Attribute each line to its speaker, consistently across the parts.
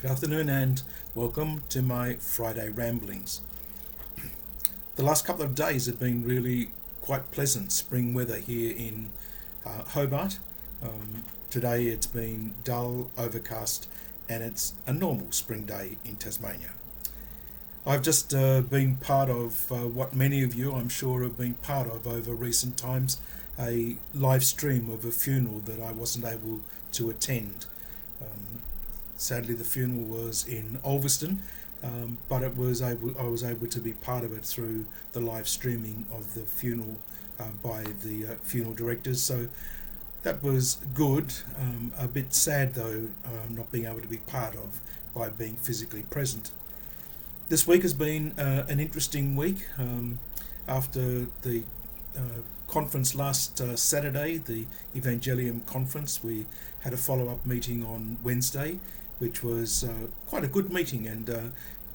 Speaker 1: Good afternoon and welcome to my Friday ramblings. The last couple of days have been really quite pleasant spring weather here in Hobart. Today it's been dull, overcast, and it's a normal spring day in Tasmania. I've just been part of what many of you, I'm sure, have been part of over recent times, a live stream of a funeral that I wasn't able to attend. Sadly, the funeral was in Ulverston, but I was able to be part of it through the live streaming of the funeral by the funeral directors. So that was good. A bit sad though, not being able to be part of by being physically present. This week has been an interesting week. After the conference last Saturday, the Evangelium conference, we had a follow-up meeting on Wednesday, which was quite a good meeting and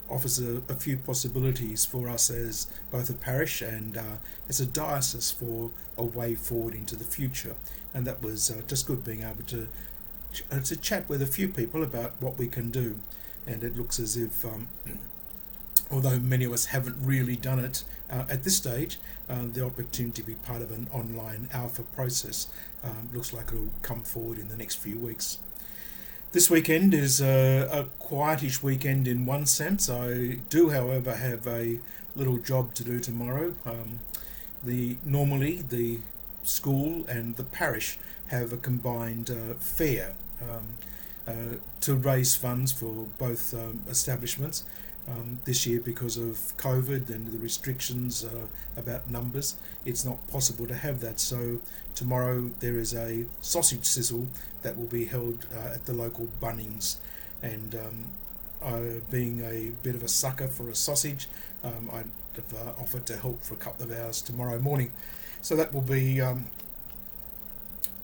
Speaker 1: offers a few possibilities for us as both a parish and as a diocese for a way forward into the future. And that was just good being able to chat with a few people about what we can do. And it looks as if although many of us haven't really done it at this stage, the opportunity to be part of an online alpha process looks like it'll come forward in the next few weeks. This weekend is a quietish weekend in one sense. I do, however, have a little job to do tomorrow. Normally the school and the parish have a combined fair to raise funds for both establishments. This year, because of COVID and the restrictions about numbers, it's not possible to have that. So tomorrow there is a sausage sizzle that will be held at the local Bunnings, and being a bit of a sucker for a sausage, I've offered to help for a couple of hours tomorrow morning. So that will be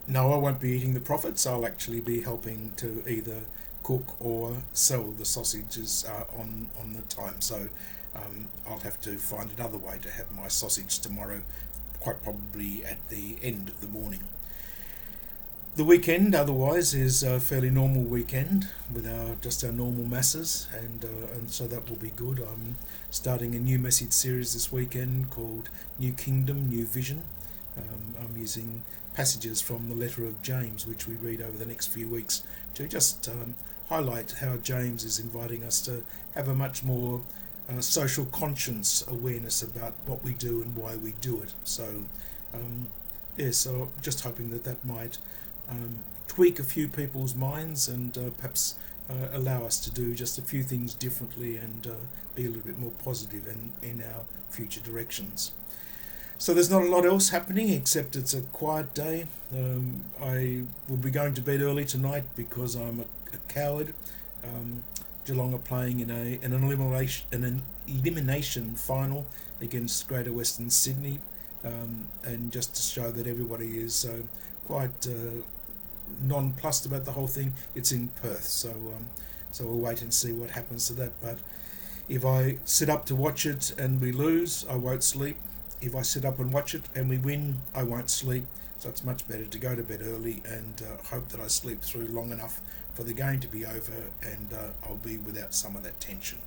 Speaker 1: no, I won't be eating the profits. I'll actually be helping to either cook or sell the sausages on the time. So I'll have to find another way to have my sausage tomorrow, quite probably at the end of the morning. The weekend otherwise is a fairly normal weekend with our normal masses, and so that will be good. I'm starting a new message series this weekend called New Kingdom, New Vision. I'm using passages from the letter of James, which we read over the next few weeks, to just highlight how James is inviting us to have a much more social conscience awareness about what we do and why we do it. So so just hoping that might tweak a few people's minds and perhaps allow us to do just a few things differently and be a little bit more positive in our future directions. So there's not a lot else happening except it's a quiet day. I will be going to bed early tonight because I'm a coward. Geelong are playing in an elimination final against Greater Western Sydney, and just to show that everybody is quite nonplussed about the whole thing, it's in Perth. So we'll wait and see what happens to that. But if I sit up to watch it and we lose, I won't sleep. If I sit up and watch it and we win, I won't sleep. So it's much better to go to bed early and hope that I sleep through long enough for the game to be over and I'll be without some of that tension.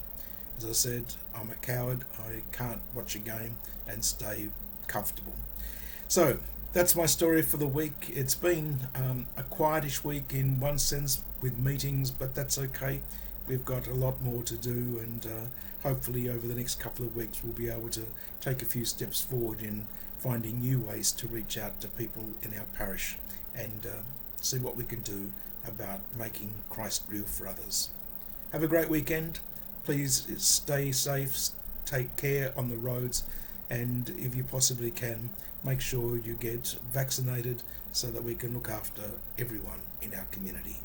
Speaker 1: As I said, I'm a coward. I can't watch a game and stay comfortable. So that's my story for the week. It's been a quietish week in one sense with meetings, but that's okay. We've got a lot more to do, and hopefully over the next couple of weeks we'll be able to take a few steps forward in finding new ways to reach out to people in our parish and see what we can do about making Christ real for others. Have a great weekend. Please stay safe, take care on the roads, and if you possibly can, make sure you get vaccinated so that we can look after everyone in our community.